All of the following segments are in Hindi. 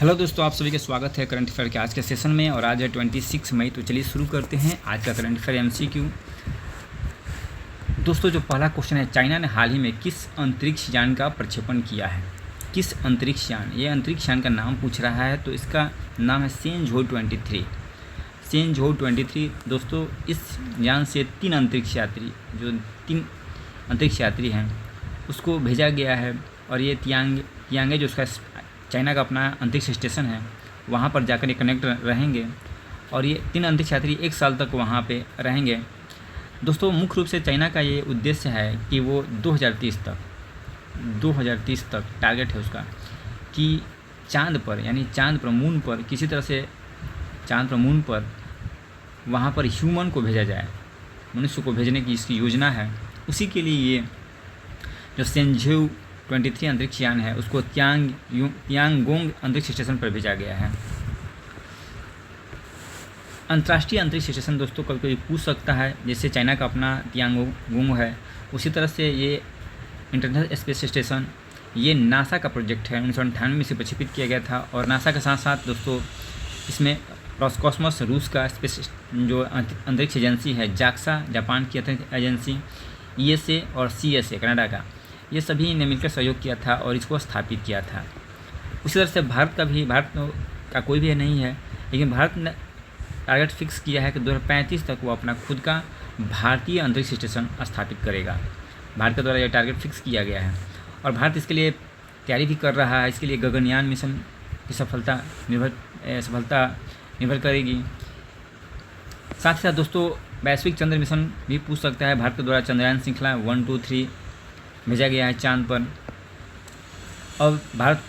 हेलो दोस्तों, आप सभी का स्वागत है करंट अफेयर के आज के सेशन में। और आज है 26 मई। तो चलिए शुरू करते हैं आज का करंट अफेयर एमसीक्यू। दोस्तों, जो पहला क्वेश्चन है, चाइना ने हाल ही में किस अंतरिक्ष यान का प्रक्षेपण किया है? किस अंतरिक्ष यान? ये अंतरिक्ष यान का नाम पूछ रहा है, तो इसका नाम है शेनझोउ 23। शेनझोउ 23 दोस्तों, इस यान से तीन अंतरिक्ष यात्री हैं उसको भेजा गया है। और ये तियांगे जो उसका चाइना का अपना अंतरिक्ष स्टेशन है, वहाँ पर जाकर ये कनेक्ट रहेंगे। और ये तीन अंतरिक्ष यात्री 1 साल तक वहाँ पे रहेंगे। दोस्तों, मुख्य रूप से चाइना का ये उद्देश्य है कि वो 2030 तक टारगेट है उसका कि चांद पर, यानी चांद पर, मून पर, किसी तरह से चांद पर, मून पर, वहाँ पर ह्यूमन को भेजा जाए, मनुष्य को भेजने की इसकी योजना है। उसी के लिए ये जो शेनझोउ 23 अंतरिक्ष यान है उसको तियांगोंग अंतरिक्ष स्टेशन पर भेजा गया है। अंतर्राष्ट्रीय अंतरिक्ष स्टेशन दोस्तों कभी कोई पूछ सकता है, जैसे चाइना का अपना तियांगोंग है, उसी तरह से ये इंटरनेशनल स्पेस स्टेशन ये नासा का प्रोजेक्ट है। 1998 में इसे प्रक्षेपित किया गया था। और नासा के साथ साथ दोस्तों इसमें रोसकॉस्मोस रूस का स्पेस जो अंतरिक्ष एजेंसी है, जाक्सा जापान की अंतरिक्ष एजेंसी, ईएसए और सीएसए कनाडा का, ये सभी ने मिलकर सहयोग किया था और इसको स्थापित किया था। उसी तरह से भारत का कोई भी नहीं है, लेकिन भारत ने टारगेट फिक्स किया है कि 2035 तक वो अपना खुद का भारतीय अंतरिक्ष स्टेशन स्थापित करेगा। भारत के द्वारा यह टारगेट फिक्स किया गया है और भारत इसके लिए तैयारी भी कर रहा है। इसके लिए गगनयान मिशन की सफलता निर्भर करेगी। साथ ही साथ दोस्तों वैश्विक चंद्र मिशन भी पूछ सकता है। भारत के द्वारा चंद्रयान श्रृंखला 1, 2, 3 भेजा गया है चांद पर। अब भारत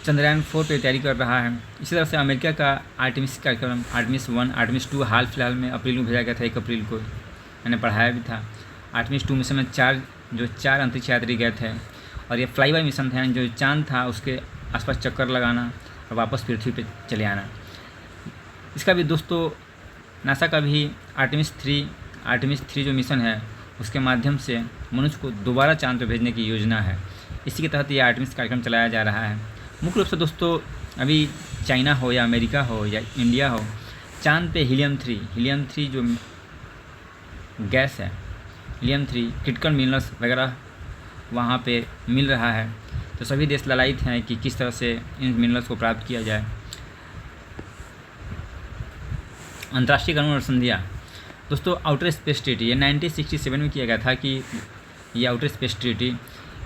चंद्रयान 4 पर तैयारी कर रहा है। इसी तरह से अमेरिका का आर्टेमिस कार्यक्रम, आर्टेमिस 1, आर्टेमिस 2 हाल फिलहाल में अप्रैल में भेजा गया था। 1 अप्रैल को मैंने पढ़ाया भी था। आर्टेमिस 2 मिशन में चार अंतरिक्ष यात्री गए थे। और ये फ्लाईबाय मिशन था, जो चांद था उसके आसपास चक्कर लगाना और वापस पृथ्वी पर चले आना। इसका भी दोस्तों नासा का भी आर्टेमिस 3 जो मिशन है उसके माध्यम से मनुष्य को दोबारा चांद पर भेजने की योजना है। इसी के तहत ये आर्टेमिस कार्यक्रम चलाया जा रहा है। मुख्य रूप से दोस्तों अभी चाइना हो या अमेरिका हो या इंडिया हो, चांद पे हीलियम 3 जो गैस है, हीलियम 3 क्रिटिकल मिनरल्स वगैरह वहाँ पे मिल रहा है। तो सभी देश ललायित हैं कि किस तरह से इन मिनरल्स को प्राप्त किया जाए। अंतर्राष्ट्रीय कानून और संधियाँ दोस्तों, आउटर स्पेस ट्रीटी ये 1967 में किया गया था कि ये आउटर स्पेस ट्रीटी,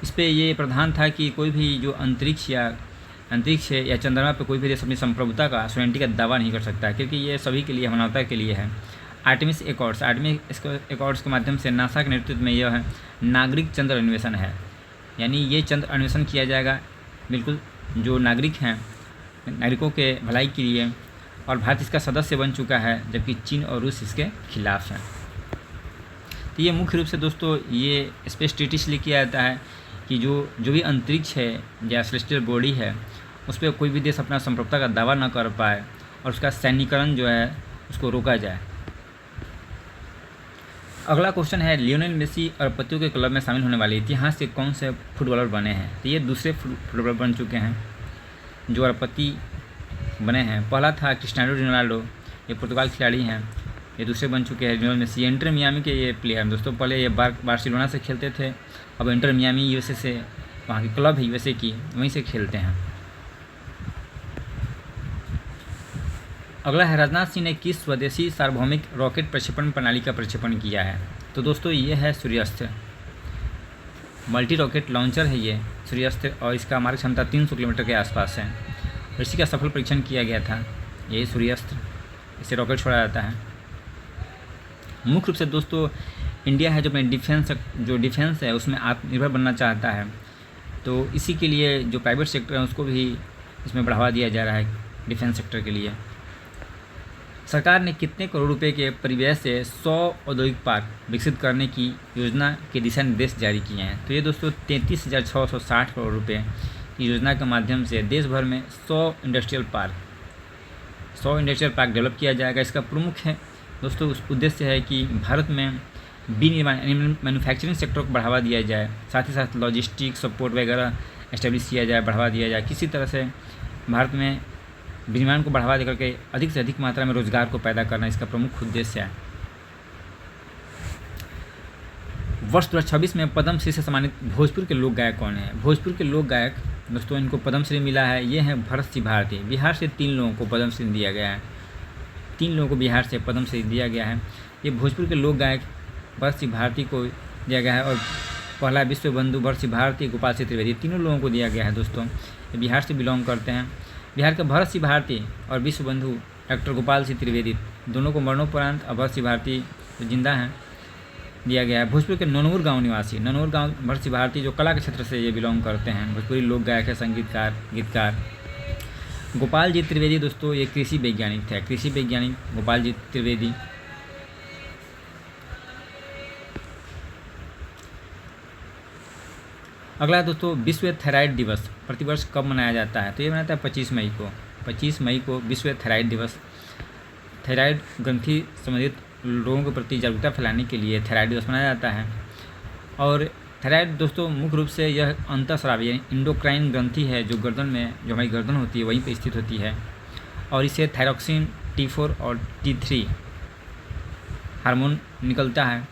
इस पर ये प्रावधान था कि कोई भी जो अंतरिक्ष है या चंद्रमा पर कोई भी देश अपनी संप्रभुता का, सॉवरेनिटी का दावा नहीं कर सकता, क्योंकि ये सभी के लिए, मानवता के लिए है। आर्टेमिस एकॉर्ड्स के माध्यम से नासा के नेतृत्व में यह नागरिक चंद्र अन्वेषण है। यानी ये चंद्र अन्वेषण किया जाएगा बिल्कुल जो नागरिक हैं, नागरिकों के भलाई के लिए। और भारत इसका सदस्य बन चुका है, जबकि चीन और रूस इसके खिलाफ हैं। तो ये मुख्य रूप से दोस्तों ये स्पेस ट्रीटी इसलिए किया जाता है कि जो भी अंतरिक्ष है या सेलेस्टियल बॉडी है उस पर कोई भी देश अपना संप्रभुता का दावा न कर पाए और उसका सैन्यीकरण जो है उसको रोका जाए। अगला क्वेश्चन है, लियोनेल मेसी अरबपतियों के क्लब में शामिल होने वाले इतिहास के कौन से फुटबॉलर बने हैं? तो ये दूसरे फुटबॉलर बन चुके हैं जो अरबपति बने हैं। पहला था क्रिस्टियानो रोनाल्डो, ये पुर्तगाल खिलाड़ी हैं। ये दूसरे बन चुके हैं लियोनेल मेसी, इंटर मियामी के ये प्लेयर हैं दोस्तों। पहले ये बार्सिलोना से खेलते थे, अब इंटर मियामी यूएसए से, वहाँ की क्लब है यूएसए की, वहीं से खेलते हैं। अगला है, राजनाथ सिंह ने किस स्वदेशी सार्वभौमिक रॉकेट प्रक्षेपण प्रणाली का प्रक्षेपण किया है? तो दोस्तों ये है सूर्यास्त्र, मल्टी रॉकेट लॉन्चर है ये सूर्यास्त्र, और इसका मार्ग क्षमता 300 किलोमीटर के आसपास है। इसी का सफल परीक्षण किया गया था, यही सूर्यास्त्र, इसे रॉकेट छोड़ा जाता है। मुख्य रूप से दोस्तों इंडिया है जो अपने डिफेंस है उसमें आत्मनिर्भर बनना चाहता है। तो इसी के लिए जो प्राइवेट सेक्टर है उसको भी इसमें बढ़ावा दिया जा रहा है डिफेंस सेक्टर के लिए। सरकार ने कितने करोड़ रुपए के परिव्यय से 100 औद्योगिक पार्क विकसित करने की योजना के दिशा निर्देश जारी किए हैं? तो ये दोस्तों 33,660 करोड़ रुपये की योजना के माध्यम से देश भर में 100 इंडस्ट्रियल पार्क डेवलप किया जाएगा। इसका प्रमुख है दोस्तों उद्देश्य है कि भारत में विनिर्माण यानी मैन्युफैक्चरिंग सेक्टर को बढ़ावा दिया जाए, साथ ही साथ लॉजिस्टिक सपोर्ट वगैरह एस्टेब्लिश किया जाए, बढ़ावा दिया जाए। किसी तरह से भारत में विनिर्माण को बढ़ावा देकर के अधिक से अधिक मात्रा में रोजगार को पैदा करना इसका प्रमुख उद्देश्य है। वर्ष 2026 में पद्मश्री से सम्मानित भोजपुर के लोक गायक कौन है? भोजपुर के लोक गायक दोस्तों इनको पद्मश्री मिला है, ये हैं भरत सिंह भारती। बिहार से 3 लोगों को पद्मश्री दिया गया है, 3 लोगों को बिहार से पद्मश्री दिया गया है। ये भोजपुर के लोक गायक भरत सिंह भारती को दिया गया है और पहला विश्व बंधु भरत सिंह भारती, गोपाल सिंह त्रिवेदी, तीनों लोगों को दिया गया है दोस्तों। ये बिहार से बिलोंग करते हैं। बिहार के भरत सिंह भारती और विश्व बंधु डॉक्टर गोपाल सिंह त्रिवेदी दोनों को मरणोपरांत भरत सिंह भारती जो जिंदा हैं दिया गया है। भोजपुर के ननौर गांव निवासी, ननौर गांव भरत सिंह भारती जो कला के क्षेत्र से ये बिलोंग करते हैं, भोजपुरी लोक गायक है, संगीतकार, गीतकार। गोपाल जी त्रिवेदी दोस्तों ये कृषि वैज्ञानिक थे, कृषि वैज्ञानिक गोपाल जी त्रिवेदी। अगला दोस्तों विश्व थायराइड दिवस प्रतिवर्ष कब मनाया जाता है? तो ये मनाता है 25 मई को। 25 मई को विश्व थायराइड दिवस। थायराइड ग्रंथि संबंधित लोगों के प्रति जागरूकता फैलाने के लिए थायराइड दिवस मनाया जाता है। और थायराइड दोस्तों मुख्य रूप से यह अंतःस्रावी यानी इंडोक्राइन ग्रंथि है जो गर्दन में, जो हमारी गर्दन होती है वहीं पर स्थित होती है और इससे थायरॉक्सिन T4 और T3 हार्मोन निकलता है।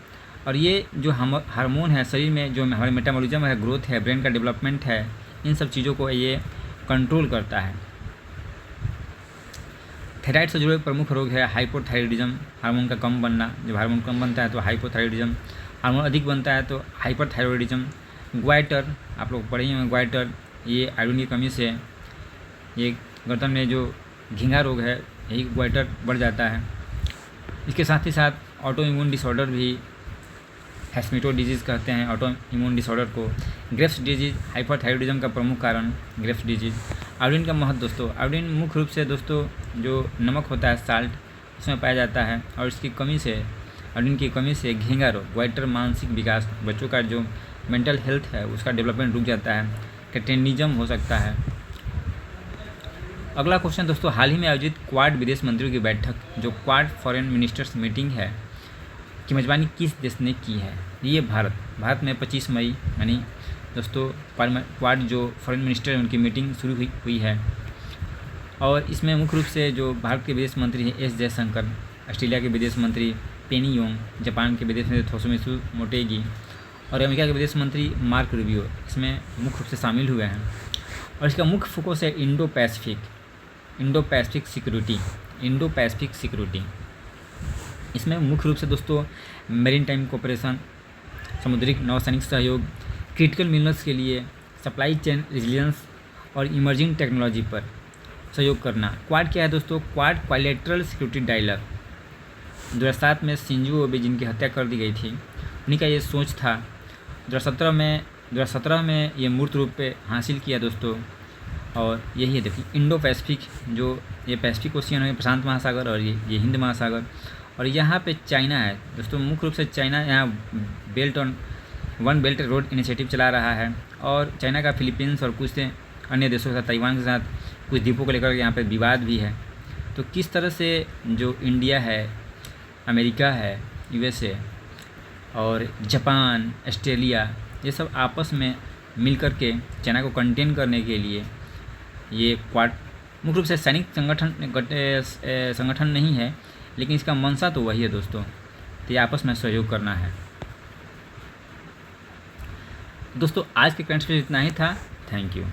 और ये जो हम हार्मोन है शरीर में, जो हमारे मेटाबॉलिज्म है, ग्रोथ है, ब्रेन का डेवलपमेंट है, इन सब चीज़ों को ये कंट्रोल करता है। थायराइड से जुड़े प्रमुख रोग है हाइपोथायराइडिज्म, हार्मोन का कम बनना। जब हार्मोन कम बनता है तो हाइपोथायराइडिज्म, हार्मोन अधिक बनता है तो हाइपरथायराइडिज्म। ग्वाइटर, आप लोग पढ़े ही होंगे ग्वाइटर, ये आयरन की कमी से ये गर्दन में जो घिंगा रोग है यही ग्वाइटर बढ़ जाता है। इसके साथ ही साथ ऑटो इम्यून डिसऑर्डर भी, हैशमिटो डिजीज़ कहते हैं ऑटो इम्यून डिसऑर्डर को। ग्रेव्स डिजीज़ हाइपरथायराइडिज्म का प्रमुख कारण ग्रेव्स डिजीज़। आयोडीन का महत्व दोस्तों, आयोडीन मुख्य रूप से दोस्तों जो नमक होता है साल्ट, उसमें पाया जाता है और इसकी कमी से, आयोडीन की कमी से घिंगा रोग, ग्वाइटर, मानसिक विकास, बच्चों का जो मेंटल हेल्थ है उसका डेवलपमेंट रुक जाता है, कैटेनिज्म हो सकता है। अगला क्वेश्चन दोस्तों, हाल ही में आयोजित क्वाड विदेश मंत्रियों की बैठक जो क्वाड फॉरेन मिनिस्टर्स मीटिंग है की मेजबानी किस देश ने की है? ये भारत में 25 मई यानी दोस्तों क्वाड जो फॉरेन मिनिस्टर उनकी मीटिंग शुरू हुई है और इसमें मुख्य रूप से जो भारत के विदेश मंत्री हैं एस जयशंकर, ऑस्ट्रेलिया के विदेश मंत्री पेनी योंग, जापान के विदेश मंत्री तोशिमित्सु मोटेगी और अमेरिका के विदेश मंत्री मार्क रूबियो इसमें मुख्य रूप से शामिल हुए हैं। और इसका मुख्य फोकस है इंडो पैसिफिक सिक्योरिटी। इसमें मुख्य रूप से दोस्तों मेरीन टाइम कोऑपरेशन, समुद्री नौसैनिक सहयोग, क्रिटिकल मिनरल्स के लिए सप्लाई चेन रेजिलियंस और इमर्जिंग टेक्नोलॉजी पर सहयोग करना। क्वाड क्या है दोस्तों? Quad क्वाइलेटरल security dialogue. 2007 में शिंजो एबे जिनकी हत्या कर दी गई थी उन्हीं का ये सोच था। 2017 में ये मूर्त रूप पे हासिल किया दोस्तों। और यही है देखिए इंडो पैसिफिक, जो ये पैसिफिक ओशियन है, प्रशांत महासागर और ये हिंद महासागर। और यहाँ पे चाइना है दोस्तों, मुख्य रूप से चाइना यहाँ वन बेल्ट रोड इनिशिएटिव चला रहा है और चाइना का फिलीपींस और कुछ अन्य देशों के साथ, ताइवान के साथ कुछ द्वीपों को लेकर यहाँ पे विवाद भी है। तो किस तरह से जो इंडिया है, अमेरिका है, USA और जापान, ऑस्ट्रेलिया, ये सब आपस में मिल कर के चाइना को कंटेन करने के लिए ये क्वाड मुख्य रूप से सैनिक संगठन नहीं है, लेकिन इसका मंशा तो वही है दोस्तों, तो ये आपस में सहयोग करना है। दोस्तों आज के करंट अफेयर्स इतना ही था। Thank you.